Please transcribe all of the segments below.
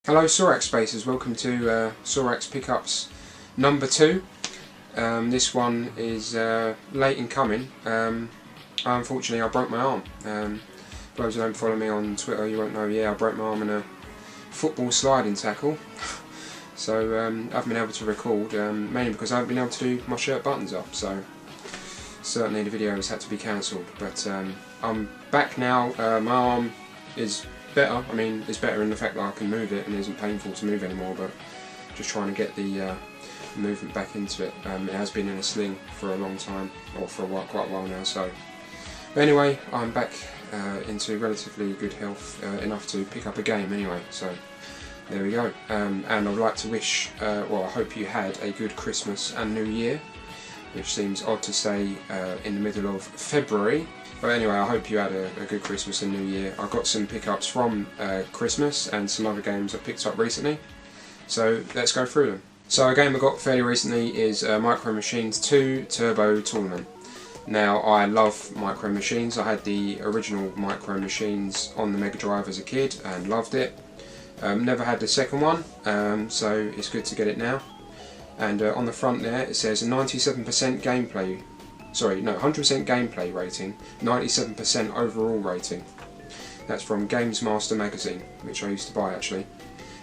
Hello Sorax Spacers, welcome to Sorax Pickups number 2. This one is late in coming. Unfortunately I broke my arm. For those who don't follow me on Twitter you won't know, I broke my arm in a football sliding tackle. So I haven't been able to record, mainly because I haven't been able to do my shirt buttons up, so certainly the video has had to be cancelled. But I'm back now. My arm is better. I mean, it's better in the fact that I can move it and it isn't painful to move anymore, but just trying to get the movement back into it. It has been in a sling for a long time, or for quite a while now, so. But anyway, I'm back into relatively good health, enough to pick up a game anyway, so there we go. And I'd like to wish, well, I hope you had a good Christmas and New Year, which seems odd to say in the middle of February. But anyway, I hope you had a good Christmas and New Year. I got some pickups from Christmas and some other games I picked up recently. So let's go through them. So a game I got fairly recently is Micro Machines 2 Turbo Tournament. Now I love Micro Machines. I had the original Micro Machines on the Mega Drive as a kid and loved it. Never had the second one, so it's good to get it now. And on the front there it says 97% gameplay. Sorry, no, 100% gameplay rating, 97% overall rating. That's from Games Master magazine, which I used to buy actually.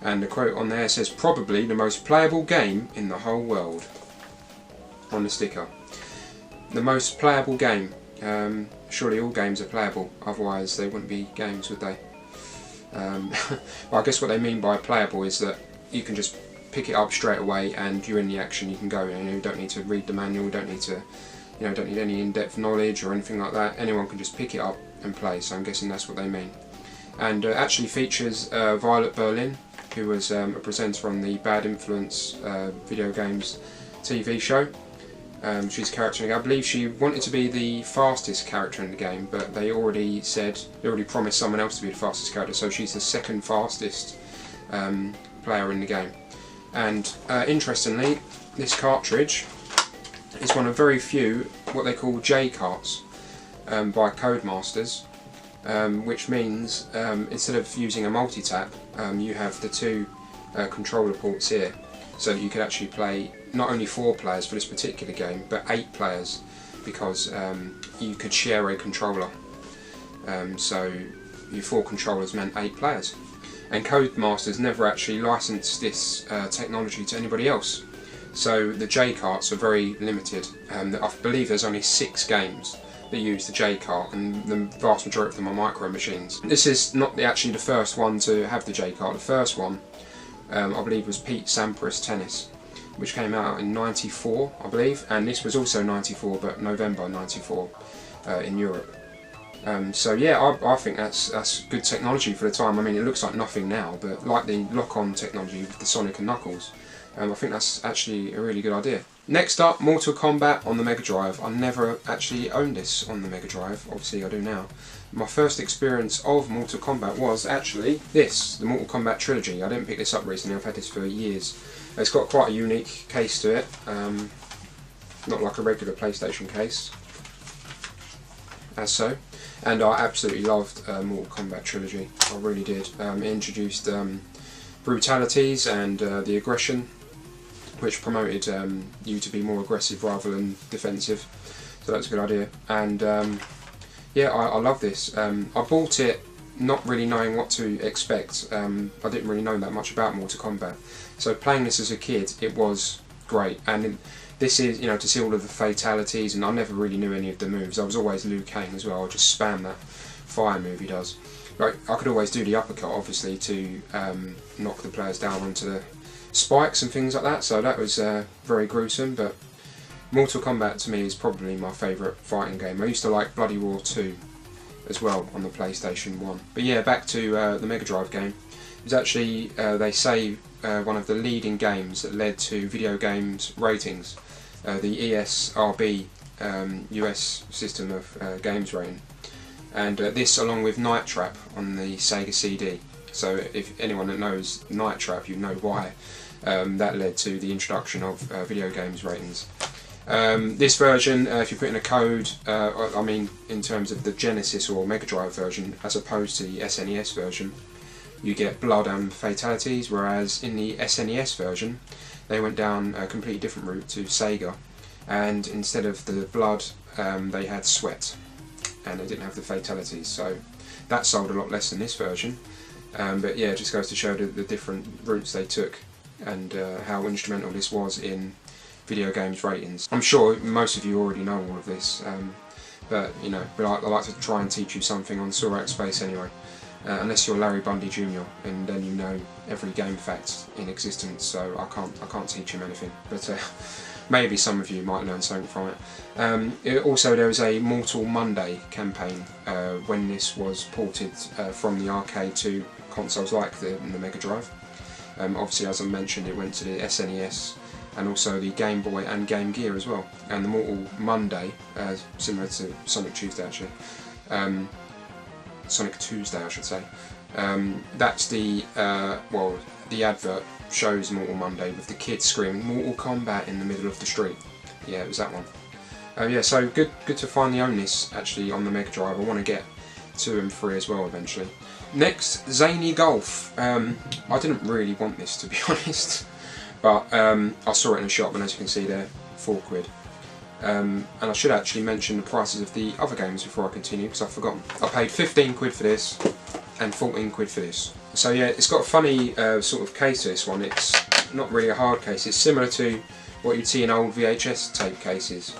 And the quote on there says, probably the most playable game in the whole world. On the sticker. The most playable game. Surely all games are playable, otherwise they wouldn't be games, would they? Well, I guess what they mean by playable is that you can just pick it up straight away and you're in the action, you can go in, you don't need to read the manual, don't need any in-depth knowledge or anything like that. Anyone can just pick it up and play, so I'm guessing that's what they mean. And actually features Violet Berlin, who was a presenter on the Bad Influence video games TV show. She's a character in the game. I believe she wanted to be the fastest character in the game, but they already promised someone else to be the fastest character, so she's the second fastest player in the game. And interestingly, this cartridge is one of very few what they call J carts by Codemasters, which means instead of using a multi-tap, you have the two controller ports here, so that you could actually play not only 4 players for this particular game, but 8 players, because you could share a controller. So your 4 controllers meant 8 players. And Codemasters never actually licensed this technology to anybody else. So the J-carts are very limited. I believe there's only 6 games that use the J-cart, and the vast majority of them are Micro Machines. This is not actually the first one to have the J-cart. The first one, I believe, was Pete Sampras Tennis, which came out in '94, I believe, and this was also '94, but November '94 in Europe. So yeah, I think that's good technology for the time. I mean, it looks like nothing now, but like the lock-on technology with the Sonic and Knuckles, I think that's actually a really good idea. Next up, Mortal Kombat on the Mega Drive. I never actually owned this on the Mega Drive, obviously I do now. My first experience of Mortal Kombat was actually this, the Mortal Kombat trilogy. I didn't pick this up recently, I've had this for years. It's got quite a unique case to it, not like a regular PlayStation case, as so. And I absolutely loved Mortal Kombat trilogy, I really did. It introduced brutalities and the aggression, which promoted you to be more aggressive rather than defensive, so that's a good idea. And yeah, I love this. I bought it not really knowing what to expect. I didn't really know that much about Mortal Kombat, so playing this as a kid, it was great. And this is, to see all of the fatalities, and I never really knew any of the moves. I was always Liu Kang as well. I just spam that fire move he does. Like, I could always do the uppercut, obviously, to knock the players down onto the spikes and things like that, so that was very gruesome. But Mortal Kombat to me is probably my favourite fighting game. I used to like Bloody Roar 2 as well on the PlayStation 1. But yeah, back to the Mega Drive game. It was actually, they say, one of the leading games that led to video games ratings, the ESRB US system of games rating. And this, along with Night Trap on the Sega CD. So if anyone that knows Night Trap, you know why that led to the introduction of video games ratings. This version, if you put in a code, I mean in terms of the Genesis or Mega Drive version, as opposed to the SNES version, you get blood and fatalities, whereas in the SNES version they went down a completely different route to Sega, and instead of the blood they had sweat, and they didn't have the fatalities, so that sold a lot less than this version. But yeah, it just goes to show the different routes they took, and how instrumental this was in video games ratings. I'm sure most of you already know all of this, but you know, I like to try and teach you something on Sorax Space anyway. Unless you're Larry Bundy Jr., and then you know every game fact in existence, so I can't teach him anything. But maybe some of you might learn something from it. Also, there was a Mortal Monday campaign when this was ported from the arcade to consoles like the Mega Drive. Obviously, as I mentioned, it went to the SNES and also the Game Boy and Game Gear as well. And the Mortal Monday, similar to Sonic Tuesday actually. Sonic Tuesday, I should say. That's the well, the advert shows Mortal Monday with the kids screaming Mortal Kombat in the middle of the street. Yeah, it was that one. Yeah, so good to finally own this actually on the Mega Drive. I want to get 2 and 3 as well eventually. Next, Zany Golf. I didn't really want this, to be honest, but I saw it in a shop, and as you can see there, £4. And I should actually mention the prices of the other games before I continue, because I've forgotten. I paid £15 for this and £14 for this. So yeah, it's got a funny sort of case to this one. It's not really a hard case. It's similar to what you'd see in old VHS tape cases.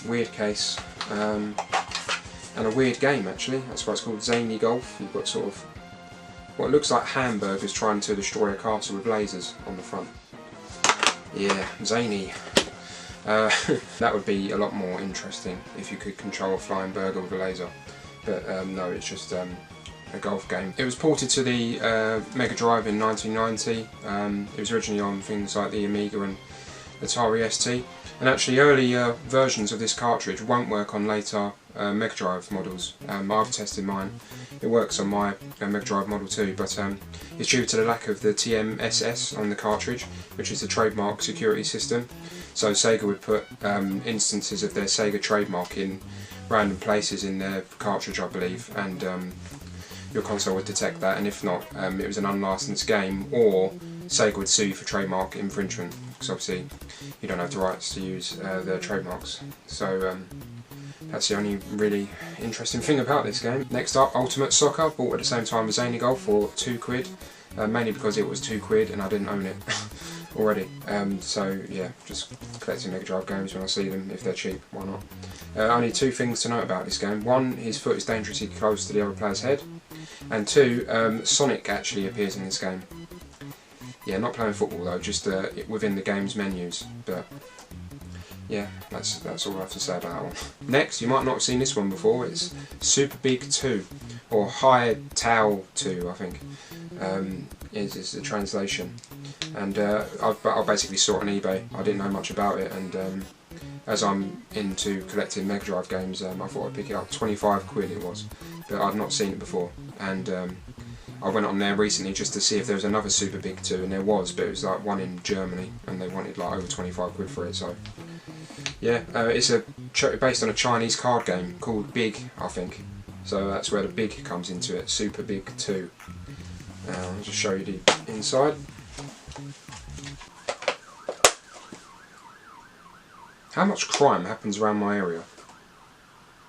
Weird case. And a weird game actually. That's why it's called Zany Golf. You've got sort of what looks like hamburgers trying to destroy a castle with lasers on the front. Yeah, zany. That would be a lot more interesting if you could control a flying burger with a laser. But no, it's just a golf game. It was ported to the Mega Drive in 1990. It was originally on things like the Amiga and Atari ST. And actually earlier versions of this cartridge won't work on later Mega Drive models. I've tested mine. It works on my Mega Drive model too, but it's due to the lack of the TMSS on the cartridge, which is the trademark security system. So Sega would put instances of their Sega trademark in random places in their cartridge, I believe, and your console would detect that, and if not, it was an unlicensed game, or Sega would sue you for trademark infringement, because obviously you don't have the rights to use their trademarks. So that's the only really interesting thing about this game. Next up, Ultimate Soccer, bought at the same time as Zany Golf for £2, mainly because it was £2 and I didn't own it already. So yeah, just collecting Mega Drive games when I see them, if they're cheap, why not. Only 2 things to note about this game. 1, his foot is dangerously close to the other player's head, and 2, Sonic actually appears in this game. Yeah, not playing football though, just within the game's menus, but yeah, that's all I have to say about that one. Next, you might not have seen this one before, it's Super Big 2, or High Tau 2, I think, is the translation. And I basically saw it on eBay. I didn't know much about it, and as I'm into collecting Mega Drive games, I thought I'd pick it up. £25 it was, but I'd not seen it before, and I went on there recently just to see if there was another Super Big 2, and there was, but it was like one in Germany, and they wanted like over £25 for it, so yeah, it's based on a Chinese card game called Big, I think, so that's where the Big comes into it, Super Big 2. I'll just show you the inside. How much crime happens around my area?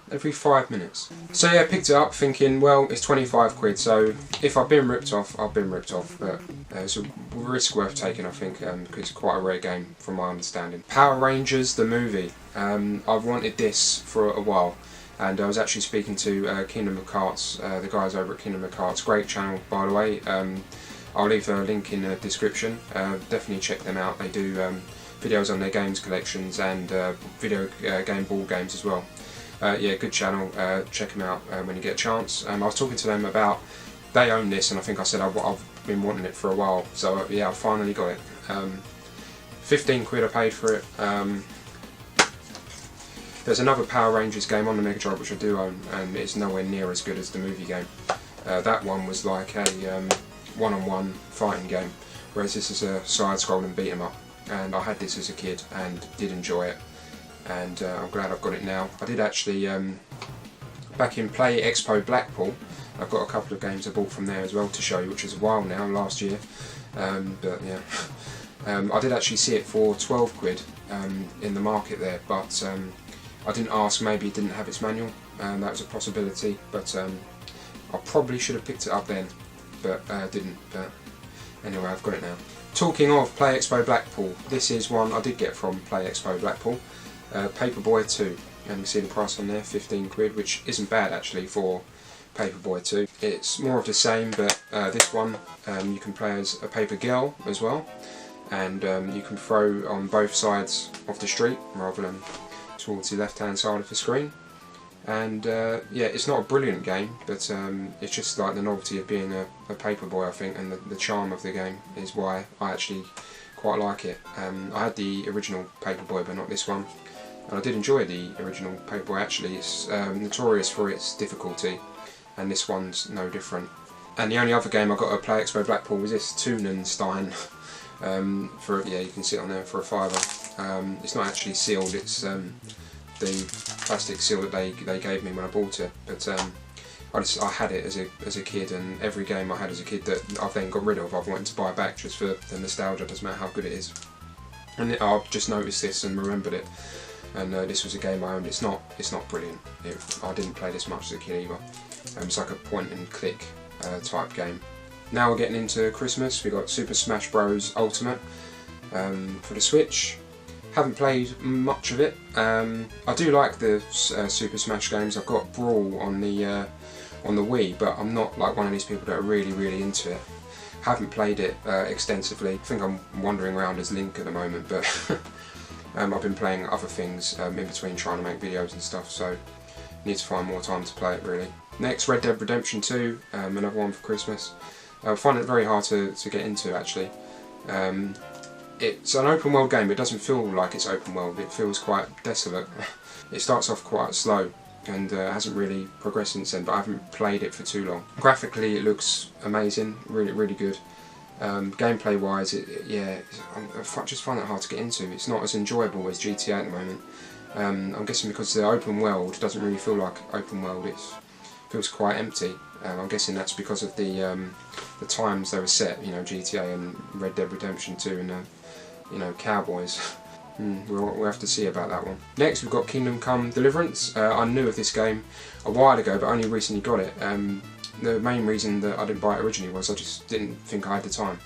Every 5 minutes. So yeah, I picked it up thinking, well, it's £25, so if I've been ripped off, I've been ripped off, but it's a risk worth taking, I think, because it's quite a rare game from my understanding. Power Rangers, the movie. I've wanted this for a while, and I was actually speaking to Kingdom of Cards, the guys over at Kingdom of Cards, great channel by the way. I'll leave a link in the description, definitely check them out. They do videos on their games collections and video game board games as well. Yeah, good channel, check them out when you get a chance. I was talking to them about, they own this, and I think I said I've been wanting it for a while, so yeah, I finally got it. £15 I paid for it. There's another Power Rangers game on the Mega Drive which I do own, and it's nowhere near as good as the movie game. That one was like a one-on-one fighting game, whereas this is a side-scrolling beat-em-up, and I had this as a kid and did enjoy it, and I'm glad I've got it now. I did actually, back in Play Expo Blackpool, I've got a couple of games I bought from there as well to show you, which is a while now, last year. But yeah, I did actually see it for 12 quid in the market there, but I didn't ask, maybe it didn't have its manual, that was a possibility, but I probably should have picked it up then, but didn't. But anyway, I've got it now. Talking of Play Expo Blackpool, this is one I did get from Play Expo Blackpool, Paperboy 2, and you can see the price on there, 15 quid, which isn't bad actually for Paperboy 2. It's more of the same, but this one you can play as a paper girl as well, and you can throw on both sides of the street rather than towards the left hand side of the screen. And yeah, it's not a brilliant game, but it's just like the novelty of being a paperboy, I think, and the charm of the game is why I actually quite like it. I had the original Paperboy, but not this one, and I did enjoy the original Paperboy actually. It's notorious for its difficulty, and this one's no different. And the only other game I got at Play Expo Blackpool was this Tunenstein. For yeah, you can see it on there for a £5. It's not actually sealed, it's the plastic seal that they gave me when I bought it, but I had it as a kid, and every game I had as a kid that I've then got rid of, I've wanted to buy back just for the nostalgia. Doesn't matter how good it is. And I've just noticed this and remembered it, and this was a game I owned. It's not brilliant. I didn't play this much as a kid either. It's like a point and click type game. Now we're getting into Christmas. We've got Super Smash Bros Ultimate for the Switch. Haven't played much of it. I do like the Super Smash games. I've got Brawl on the Wii, but I'm not like one of these people that are really into it. Haven't played it extensively. I think I'm wandering around as Link at the moment, but I've been playing other things in between trying to make videos and stuff, so need to find more time to play it really. Next, Red Dead Redemption 2, another one for Christmas. I find it very hard to get into actually. It's an open world game, but it doesn't feel like it's open world, it feels quite desolate. It starts off quite slow and hasn't really progressed since then, but I haven't played it for too long. Graphically it looks amazing, really good. Gameplay wise, I just find it hard to get into. It's not as enjoyable as GTA at the moment. I'm guessing because the open world doesn't really feel like open world, it feels quite empty. I'm guessing that's because of the times they were set, you know, GTA and Red Dead Redemption 2 and you know, cowboys. We'll have to see about that one. Next we've got Kingdom Come Deliverance. I knew of this game a while ago, but only recently got it. The main reason that I didn't buy it originally was I just didn't think I had the time,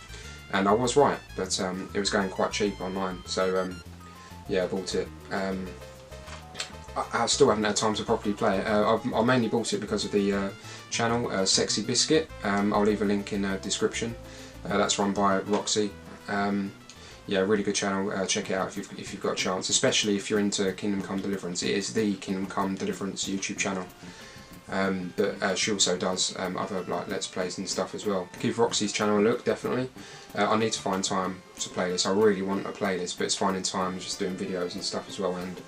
and I was right, but it was going quite cheap online, so yeah, I bought it. I still haven't had time to properly play it. I mainly bought it because of the channel, Sexy Biscuit. I'll leave a link in the description. That's run by Roxy. Yeah, really good channel. Check it out if you've got a chance, especially if you're into Kingdom Come Deliverance. It is the Kingdom Come Deliverance YouTube channel. But she also does other like Let's Plays and stuff as well. Give Roxy's channel a look, definitely. I need to find time to play this. I really want to play this, but it's finding time just doing videos and stuff as well, and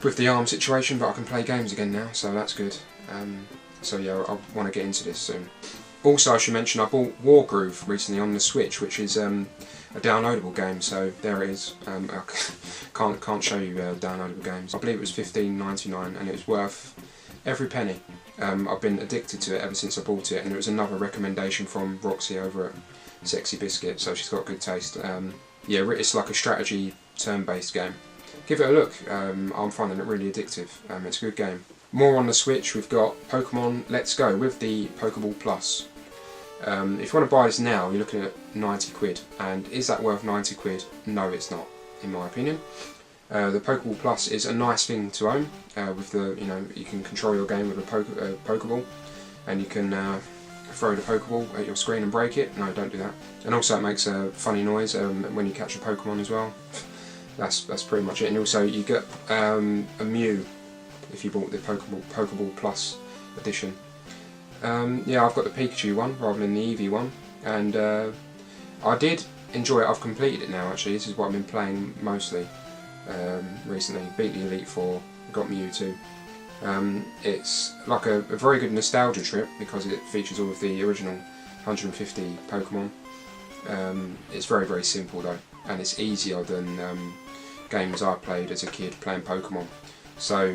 with the arm situation, but I can play games again now, so that's good. So yeah, I want to get into this soon. Also, I should mention I bought Wargroove recently on the Switch, which is a downloadable game. So there it is. I can't show you downloadable games. I believe it was $15.99, and it was worth every penny. I've been addicted to it ever since I bought it, and it was another recommendation from Roxy over at Sexy Biscuit, so she's got good taste. Yeah, it's like a strategy turn-based game. Give it a look. I'm finding it really addictive. It's a good game. More on the Switch, we've got Pokemon Let's Go with the Pokeball Plus. If you want to buy this now, you're looking at 90 quid. And is that worth 90 quid? No, it's not, in my opinion. The Pokeball Plus is a nice thing to own. With the, you know, you can control your game with a Pokeball, and you can throw the Pokeball at your screen and break it. No, don't do that. And also, it makes a funny noise when you catch a Pokemon as well. That's pretty much it. And also, you get a Mew if you bought the Pokeball Plus edition. Yeah, I've got the Pikachu one rather than the Eevee one, and I did enjoy it. I've completed it now actually. This is what I've been playing mostly recently. Beat the Elite Four, got Mewtwo. It's like a very good nostalgia trip because it features all of the original 150 Pokemon. It's very simple though, and it's easier than games I played as a kid playing Pokemon. So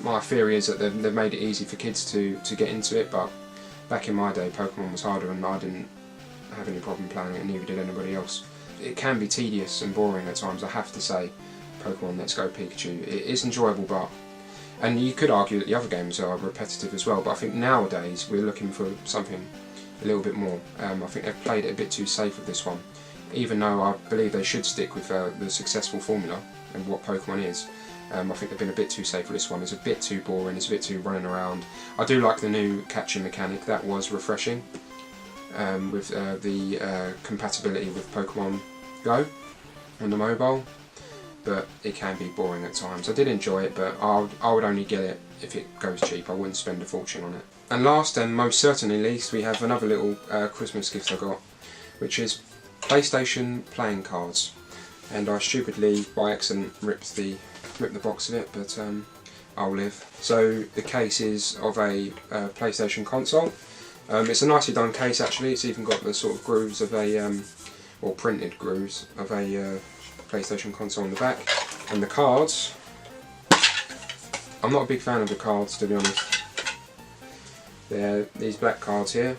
my theory is that they've made it easy for kids to get into it, but back in my day Pokemon was harder and I didn't have any problem playing it, and neither did anybody else. It can be tedious and boring at times, I have to say. Pokemon Let's Go Pikachu, it is enjoyable, but, and you could argue that the other games are repetitive as well, but I think nowadays we're looking for something a little bit more. I think they've played it a bit too safe with this one, even though I believe they should stick with the successful formula and what Pokemon is. I think they've been a bit too safe with this one. It's a bit too boring, it's a bit too running around. I do like the new catching mechanic, that was refreshing, with the compatibility with Pokemon Go on the mobile, but it can be boring at times. I did enjoy it, but I would only get it if it goes cheap. I wouldn't spend a fortune on it. And last and most certainly least, we have another little Christmas gift I got, which is PlayStation playing cards. And I stupidly, by accident, ripped the box of it, but I'll live. So the case is of a PlayStation console. It's a nicely done case actually. It's even got the sort of grooves of a, or printed grooves of a PlayStation console on the back. And the cards, I'm not a big fan of the cards, to be honest. They're these black cards here,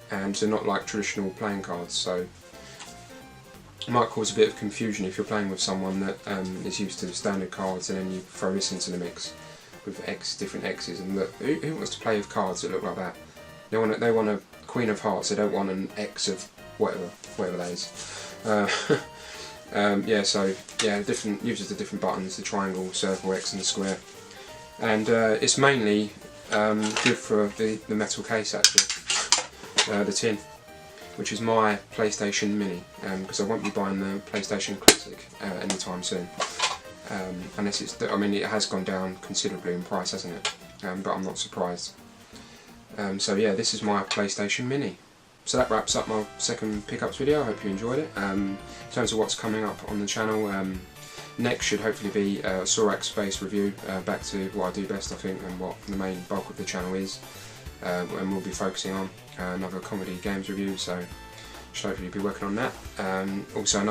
and they're not like traditional playing cards, so it might cause a bit of confusion if you're playing with someone that is used to standard cards, and then you throw this into the mix with different X's. And look, who wants to play with cards that look like that? They want a Queen of Hearts. They don't want an X of whatever that is. Yeah, so yeah, uses the different buttons: the triangle, circle, X, and the square. And it's mainly good for the metal case actually, the tin, which is my PlayStation Mini, because I won't be buying the PlayStation Classic anytime soon, unless it's, I mean, it has gone down considerably in price, hasn't it? But I'm not surprised. So yeah, this is my PlayStation Mini. So that wraps up my second pickups video. I hope you enjoyed it. In terms of what's coming up on the channel, next should hopefully be a Sorax based review, back to what I do best I think, and what the main bulk of the channel is. And we'll be focusing on another comedy games review, so should hopefully be working on that. Also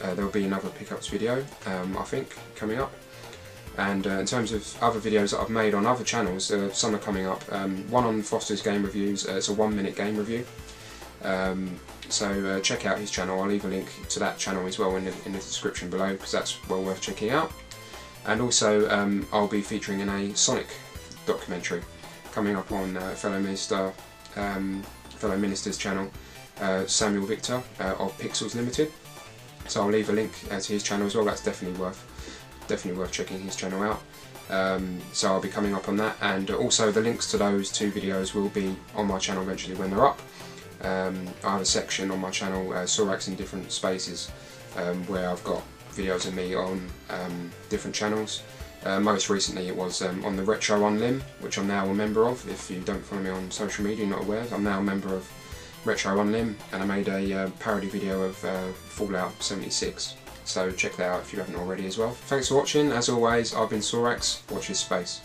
there will be another pickups video, I think, coming up. And in terms of other videos that I've made on other channels, some are coming up. One on Foster's Game Reviews, it's a 1-minute game review. So check out his channel. I'll leave a link to that channel as well in the description below, because that's well worth checking out. And also I'll be featuring in a Sonic documentary coming up on fellow minister's channel, Samuel Victor of Pixels Limited. So I'll leave a link to his channel as well. That's definitely worth checking his channel out. So I'll be coming up on that, and also the links to those two videos will be on my channel eventually when they're up. I have a section on my channel, Sorax in Different Spaces, where I've got videos of me on different channels. Most recently it was on the Retro on Limb, which I'm now a member of. If you don't follow me on social media, you're not aware, I'm now a member of Retro on Limb, and I made a parody video of Fallout 76. So check that out if you haven't already as well. Thanks for watching. As always, I've been Sorax. Watch this space.